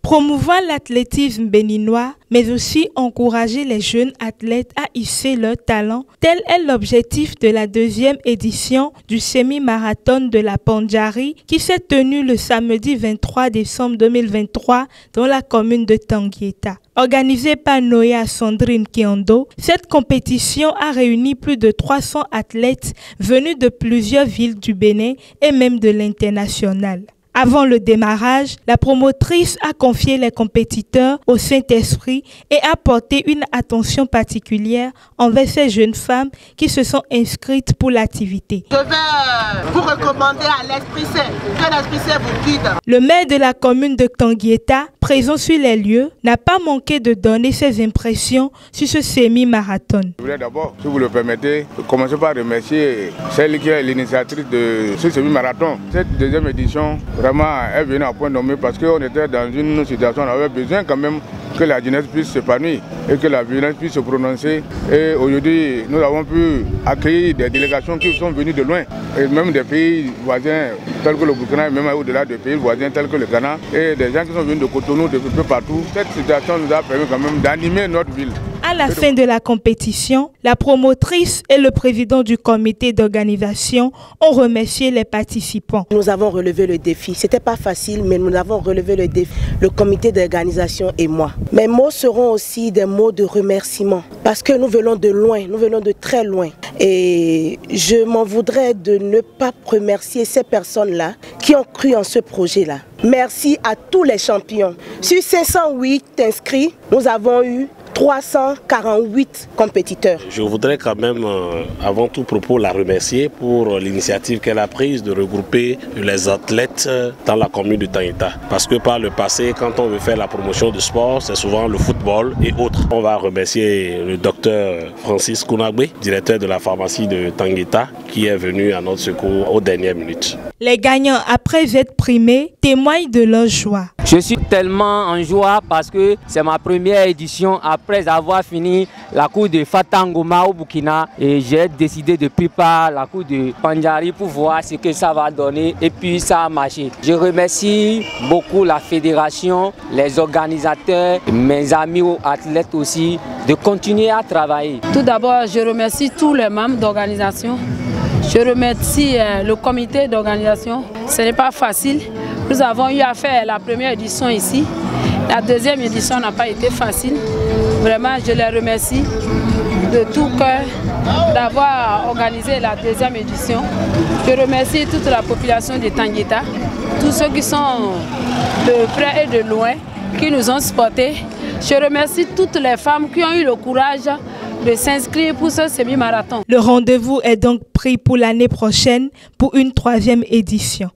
Promouvoir l'athlétisme béninois, mais aussi encourager les jeunes athlètes à hisser leur talent, tel est l'objectif de la deuxième édition du semi-marathon de la Pandjari qui s'est tenu le samedi 23 décembre 2023 dans la commune de Tanguieta. Organisée par Noya Sandrine Kiondo, cette compétition a réuni plus de 300 athlètes venus de plusieurs villes du Bénin et même de l'international. Avant le démarrage, la promotrice a confié les compétiteurs au Saint-Esprit et a porté une attention particulière envers ces jeunes femmes qui se sont inscrites pour l'activité. Je vais vous recommander à l'Esprit Saint, que l'Esprit Saint vous guide. Le maire de la commune de Tanguieta, présent sur les lieux, n'a pas manqué de donner ses impressions sur ce semi-marathon. Je voulais d'abord, si vous le permettez, commencer par remercier celle qui est l'initiatrice de ce semi-marathon. Cette deuxième édition, vraiment, est venue à point nommé parce qu'on était dans une situation où on avait besoin quand même que la jeunesse puisse s'épanouir et que la jeunesse puisse se prononcer. Et aujourd'hui, nous avons pu accueillir des délégations qui sont venues de loin, et même des pays voisins tels que le Burkina, et même au-delà des pays voisins tels que le Ghana, et des gens qui sont venus de Cotonou, de peu partout. Cette situation nous a permis quand même d'animer notre ville. À la fin de la compétition, la promotrice et le président du comité d'organisation ont remercié les participants. Nous avons relevé le défi. Ce n'était pas facile, mais nous avons relevé le défi, le comité d'organisation et moi. Mes mots seront aussi des mots de remerciement parce que nous venons de loin, nous venons de très loin. Et je m'en voudrais de ne pas remercier ces personnes-là qui ont cru en ce projet-là. Merci à tous les champions. Sur 508 inscrits, nous avons eu 348 compétiteurs. Je voudrais quand même, avant tout propos, la remercier pour l'initiative qu'elle a prise de regrouper les athlètes dans la commune de Tanguieta. Parce que par le passé, quand on veut faire la promotion du sport, c'est souvent le football et autres. On va remercier le docteur Francis Kounagbe, directeur de la pharmacie de Tanguieta, qui est venu à notre secours aux dernières minutes. Les gagnants, après être primés, témoignent de leur joie. Je suis tellement en joie parce que c'est ma première édition après avoir fini la cour de Fatangoma au Burkina et j'ai décidé de préparer la cour de Pandjari pour voir ce que ça va donner et puis ça a marché. Je remercie beaucoup la fédération, les organisateurs, mes amis athlètes aussi de continuer à travailler. Tout d'abord, je remercie tous les membres d'organisation. Je remercie le comité d'organisation. Ce n'est pas facile. Nous avons eu à faire la première édition ici. La deuxième édition n'a pas été facile. Vraiment, je les remercie de tout cœur d'avoir organisé la deuxième édition. Je remercie toute la population de Tanguieta, tous ceux qui sont de près et de loin, qui nous ont supportés. Je remercie toutes les femmes qui ont eu le courage de s'inscrire pour ce semi-marathon. Le rendez-vous est donc pris pour l'année prochaine pour une 3e édition.